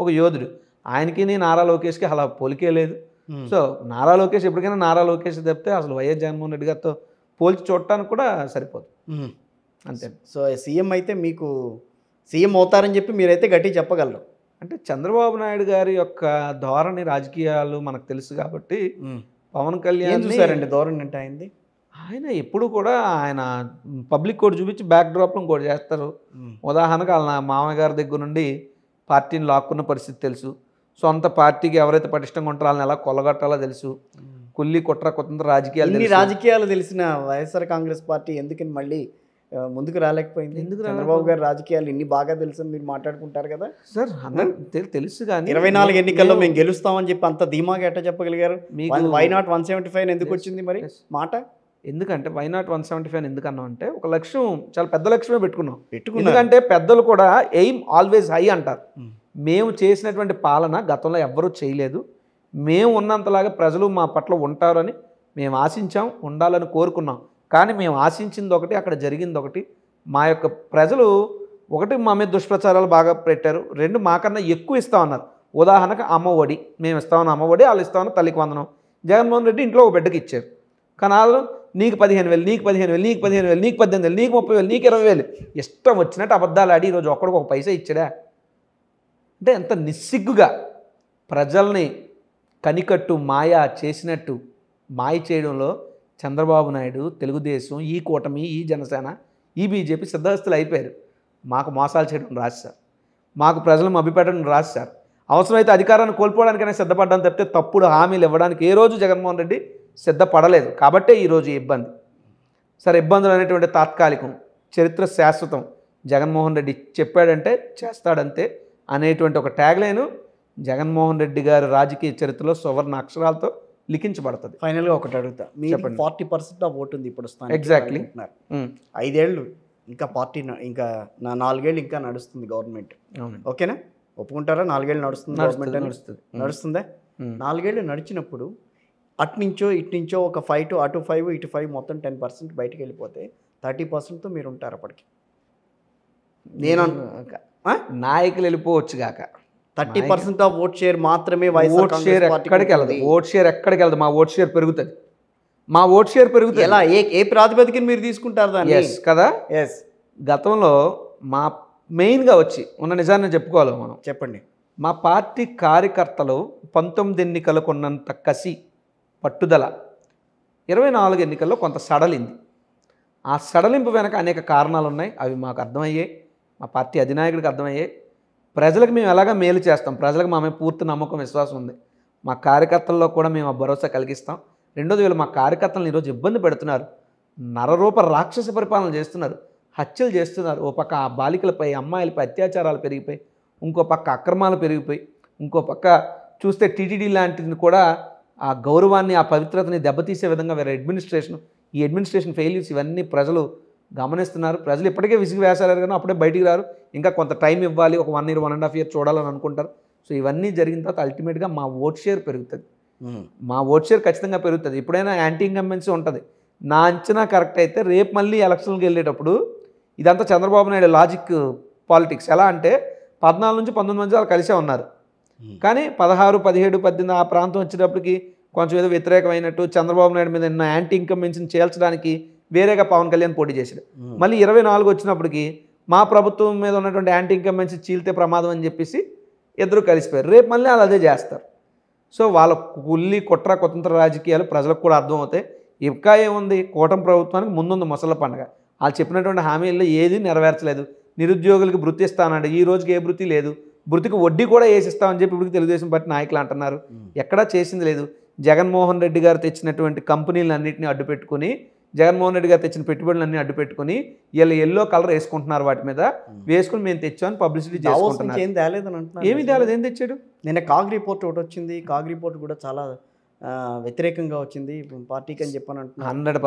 ఒక యోధుడు. ఆయనకి నారా లోకేష్కి అలా పోలికే లేదు. సో నారా లోకేష్ ఎప్పటికైనా నారా లోకేష్ తప్పితే అసలు వైఎస్ జగన్మోహన్ రెడ్డి గారితో పోల్చి చూడటానికి కూడా సరిపోదు. అంతే. సో సీఎం అయితే మీకు సీఎం అవుతారని చెప్పి మీరైతే గట్టి చెప్పగలరు. అంటే చంద్రబాబు నాయుడు గారి యొక్క ధోరణి రాజకీయాలు మనకు తెలుసు కాబట్టి పవన్ కళ్యాణ్ చూసారండి ధోరణి అంటే అయింది. ఆయన ఎప్పుడు కూడా ఆయన పబ్లిక్ కోడ్ చూపించి బ్యాక్ డ్రాప్లో ఇంకోటి చేస్తారు. ఉదాహరణకు వాళ్ళ మామయ్య గారి దగ్గర నుండి పార్టీని లాక్కున్న పరిస్థితి తెలుసు. సొంత పార్టీకి ఎవరైతే పటిష్టంగా ఉంటారో వాళ్ళని ఎలా కొల్లగొట్టాలో తెలుసు. కుల్లి కుట్ర కుతంత్ర రాజకీయాలు తెలిసిన వైఎస్ఆర్ కాంగ్రెస్ పార్టీ ఎందుకని మళ్ళీ ముందుకు రాలేకపోయింది? చంద్రబాబు గారు రాజకీయాలు ఇన్ని బాగా తెలుసు మీరు మాట్లాడుకుంటారు కదా సార్. తెలుసు కానీ 24 ఎన్నికల్లో మేము గెలుస్తామని చెప్పి అంత ధీమాగా ఎట్లా చెప్పగలిగారు? వై నాట్ 175 ఎందుకు వచ్చింది మరి మాట? ఎందుకంటే వై నాట్ 175 ఎందుకన్నాం అంటే ఒక లక్ష్యం, చాలా పెద్ద లక్ష్యమే పెట్టుకున్నాం. ఎందుకంటే పెద్దలు కూడా ఎయిమ్ ఆల్వేస్ హై అంటారు. మేము చేసినటువంటి పాలన గతంలో ఎవ్వరూ చేయలేదు. మేము ఉన్నంతలాగా ప్రజలు మా పట్ల ఉంటారని మేము ఆశించాం, ఉండాలని కోరుకున్నాం. కానీ మేము ఆశించింది ఒకటి, అక్కడ జరిగింది ఒకటి. మా యొక్క ప్రజలు ఒకటి మా మీద దుష్ప్రచారాలు బాగా పెట్టారు, రెండు మాకన్నా ఎక్కువ ఇస్తామన్నారు. ఉదాహరణకు అమ్మఒడి మేము ఇస్తామని అమ్మఒడి, వాళ్ళు ఇస్తామని తల్లికి వందనం. జగన్మోహన్ రెడ్డి ఇంట్లో ఒక బిడ్డకి ఇచ్చారు. కానీ వాళ్ళు నీకు 15,000, నీకు 15,000, నీకు 15,000, నీకు 18,000, నీకు 30,000, నీకు 20,000 ఇష్టం వచ్చినట్టు అబద్ధాలు ఆడి ఈరోజు ఒక్కడికి ఒక పైసా ఇచ్చాడా? అంటే ఎంత నిస్సిగ్గుగా ప్రజల్ని కనికట్టు మాయ చేసినట్టు మాయ చేయడంలో చంద్రబాబు నాయుడు, తెలుగుదేశం, ఈ కూటమి, ఈ జనసేన, ఈ బీజేపీ సిద్ధహస్తులు అయిపోయారు. మాకు మోసాలు చేయడం రాదు సార్, మాకు ప్రజలను మభ్యపెట్టడం రాదు సార్. అవసరమైతే అధికారాన్ని కోల్పోవడానికైనా సిద్ధపడ్డాను తప్పితే తప్పుడు హామీలు ఇవ్వడానికి ఏ రోజు జగన్మోహన్ రెడ్డి సిద్ధపడలేదు. కాబట్టే ఈరోజు ఇబ్బంది. సరే, ఇబ్బందులు అనేటువంటి తాత్కాలికం, చరిత్ర శాశ్వతం. జగన్మోహన్ రెడ్డి చెప్పాడంటే చేస్తాడంతే అనేటువంటి ఒక ట్యాగ్లైన్ జగన్మోహన్ రెడ్డి గారి రాజకీయ చరిత్రలో సువర్ణ అక్షరాలతో లిఖించబడుతుంది. ఫైనల్గా ఒకటి అడుగుతా, మీరు 40% ఆఫ్ ఓటు ఉంది ఇప్పుడు. ఎగ్జాక్ట్లీ 5 ఏళ్ళు ఇంకా పార్టీ, ఇంకా 4 ఏళ్ళు ఇంకా నడుస్తుంది గవర్నమెంట్. ఓకేనా, ఒప్పుకుంటారా? 4 ఏళ్ళు నడుస్తుంది గవర్నమెంట్, నడుస్తుందా? 4 ఏళ్ళు నడిచినప్పుడు అట్నుంచో ఇట్నుంచో ఒక 5 అటు 5 ఇటు 5 మొత్తం 10% బయటకు వెళ్ళిపోతే 30%తో మీరు ఉంటారు అప్పటికి. నేను నాయకులు వెళ్ళిపోవచ్చు కాక 30% ఆఫ్ ఓట్ షేర్ మాత్రమే. ఓట్ షేర్ ఎక్కడికి వెళ్ళదు, ఓట్ షేర్ ఎక్కడికి వెళ్ళదు. మా ఓట్ షేర్ పెరుగుతుంది, మా ఓట్ షేర్ పెరుగుతుంది. ఎలా, ఏ ప్రాతిపదికన మీరు తీసుకుంటారు దాన్ని? కదా. ఎస్, గతంలో మా మెయిన్గా వచ్చి ఉన్న నిజాన్ని చెప్పుకోవాలి మనం. చెప్పండి. మా పార్టీ కార్యకర్తలు 19 ఎన్నికలకు ఉన్నంత కసి, పట్టుదల 24 ఎన్నికల్లో కొంత సడలింది. ఆ సడలింపు వెనక అనేక కారణాలు ఉన్నాయి. అవి మాకు అర్థమయ్యాయి, మా పార్టీ అధినాయకుడికి అర్థమయ్యాయి. ప్రజలకు మేము ఎలాగ మేలు చేస్తాం, ప్రజలకు మా మీద పూర్తి నమ్మకం, విశ్వాసం ఉంది. మా కార్యకర్తల్లో కూడా మేము ఆ భరోసా కలిగిస్తాం. రెండోది, వీళ్ళు మా కార్యకర్తలను ఈరోజు ఇబ్బంది పెడుతున్నారు, నరరూప రాక్షస పరిపాలన చేస్తున్నారు, హత్యలు చేస్తున్నారు. ఓ పక్క ఆ బాలికలపై, అమ్మాయిలపై అత్యాచారాలు పెరిగిపోయి, ఇంకో పక్క అక్రమాలు పెరిగిపోయి, ఇంకో పక్క చూస్తే టీటీడీ లాంటిది కూడా ఆ గౌరవాన్ని, ఆ పవిత్రతని దెబ్బతీసే విధంగా వేరే అడ్మినిస్ట్రేషన్, ఈ అడ్మినిస్ట్రేషన్ ఫెయిల్యూర్స్ ఇవన్నీ ప్రజలు గమనిస్తున్నారు. ప్రజలు ఇప్పటికే విసిగి వేసారు కానీ అప్పుడే బయటికి రారు. ఇంకా కొంత టైం ఇవ్వాలి, ఒక 1 year 1.5 year చూడాలని అనుకుంటారు. సో ఇవన్నీ జరిగిన తర్వాత అల్టిమేట్గా మా ఓట్ షేర్ పెరుగుతుంది. మా ఓట్ షేర్ ఖచ్చితంగా పెరుగుతుంది. ఎప్పుడైనా యాంటీ ఇన్కంబెన్సీ ఉంటుంది. నా అంచనా కరెక్ట్ అయితే రేపు మళ్ళీ ఎలక్షన్కి వెళ్ళేటప్పుడు ఇదంతా చంద్రబాబు నాయుడు లాజిక్ పాలిటిక్స్. ఎలా అంటే 14 నుంచి 19 మంది వాళ్ళు కలిసే ఉన్నారు. కానీ 16, 17, 18 ఆ ప్రాంతం వచ్చేటప్పటికి కొంచెం ఏదో వ్యతిరేకమైనట్టు చంద్రబాబు నాయుడు మీద ఉన్న యాంటీ ఇన్కంబెన్సీని చేల్చడానికి వేరేగా పవన్ కళ్యాణ్ పోటీ చేశాడు. మళ్ళీ 24 వచ్చినప్పటికి మా ప్రభుత్వం మీద ఉన్నటువంటి యాంటీ ఇన్కంబెన్సీ చీల్తే ప్రమాదం అని చెప్పేసి ఇద్దరు కలిసిపోయారు. రేపు మళ్ళీ వాళ్ళు అదే చేస్తారు. సో వాళ్ళ కుల్లి కుట్ర కుతంత్ర రాజకీయాలు ప్రజలకు కూడా అర్థమవుతాయి. ఇంకా ఏముంది, కూటమి ప్రభుత్వానికి ముందుంది ముసళ్ళ పండుగ. వాళ్ళు చెప్పినటువంటి హామీల్లో ఏది నెరవేర్చలేదు. నిరుద్యోగులకు భృతి ఇస్తానండి, ఈ రోజుకి ఏ భృతి లేదు. భృతికి వడ్డీ కూడా వేసిస్తామని చెప్పి ఇప్పుడు తెలుగుదేశం పార్టీ నాయకులు అంటున్నారు. ఎక్కడా చేసింది లేదు. జగన్మోహన్ రెడ్డి గారు తెచ్చినటువంటి కంపెనీలన్నింటినీ అడ్డుపెట్టుకుని, జగన్మోహన్ రెడ్డి గారు తెచ్చిన పెట్టుబడులన్నీ అడ్డుపెట్టుకుని వీళ్ళు ఎల్లో కలర్ వేసుకుంటున్నారు. వాటి మీద వేసుకుని మేము తెచ్చామని పబ్లిసిటీ చేసుకుంటున్నారు. ఏమీ తేలేదు. ఏం తెచ్చాడు? నిన్న కాగ్ రిపోర్ట్ ఒకటి వచ్చింది. కాగ్ రిపోర్ట్ కూడా చాలా వ్యతిరేకంగా వచ్చింది పార్టీకి అని చెప్పని అంటున్నారు. 100%